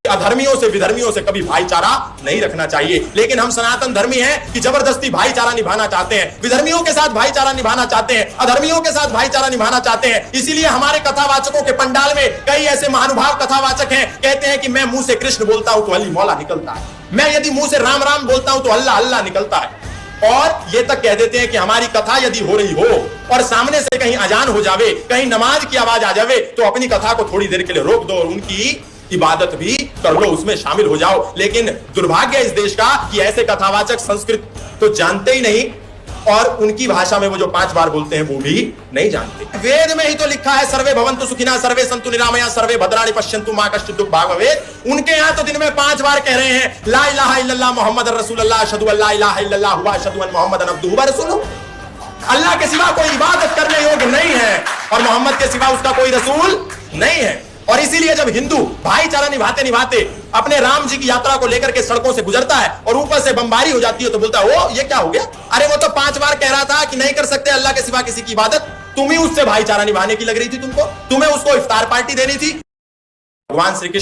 अधर्मियों से विधर्मियों से कभी भाईचारा नहीं रखना चाहिए। लेकिन हम सनातन धर्मी हैं कि जबरदस्ती भाईचारा निभाना चाहते हैं, विधर्मियों के साथ भाईचारा निभाना चाहते हैं, अधर्मियों के साथ भाईचारा निभाना चाहते हैं। इसीलिए हमारे कथावाचकों के पंडाल में कई ऐसे महानुभाव कथावाचक हैं, कहते हैं कि मैं मुंह से कृष्ण बोलता हूं तो अली मौला निकलता है, मैं यदि मुंह से राम राम बोलता हूं तो अल्लाह अल्लाह निकलता है। और ये तक कह देते हैं कि हमारी कथा यदि हो रही हो और सामने से कहीं अजान हो जावे, कहीं नमाज की आवाज आ जावे, तो अपनी कथा को थोड़ी देर के लिए रोक दो और उनकी इबादत भी कर लो, उसमें शामिल हो जाओ। लेकिन दुर्भाग्य इस देश का कि ऐसे कथावाचक संस्कृत तो जानते ही नहीं और उनकी भाषा में वो जो 5 बार बोलते हैं वो भी नहीं जानते। वेद में ही तो लिखा है सर्वे भवन्तु सुखिनः सर्वे सन्तु निरामया सर्वे भद्राणि पश्यन्तु मा कश्चित् दुःखं भाग् भवेत्। उनके यहाँ तो दिन में 5 बार कह रहे हैं ला इलाहा इल्लल्लाह मुहम्मदुर रसूलुल्लाह अशहदु अल्ला इलाहा इल्लल्लाह व अशहदु अन्न मुहम्मदन अब्दुहु व रसूलुहु। अल्लाह के सिवा कोई इबादत करने योग्य नहीं है और मोहम्मद के सिवा उसका कोई रसूल नहीं है। और इसीलिए जब हिंदू भाईचारा निभाते निभाते अपने राम जी की यात्रा को लेकर के सड़कों से गुजरता है और ऊपर से बमबारी हो जाती है तो बोलता है ओ ये क्या हो गया, अरे वो तो 5 बार कह रहा था कि नहीं कर सकते अल्लाह के सिवा किसी की इबादत, तुम ही उससे भाईचारा निभाने की लग रही थी, तुमको तुम्हें उसको इफ्तार पार्टी देनी थी। भगवान श्री कृष्ण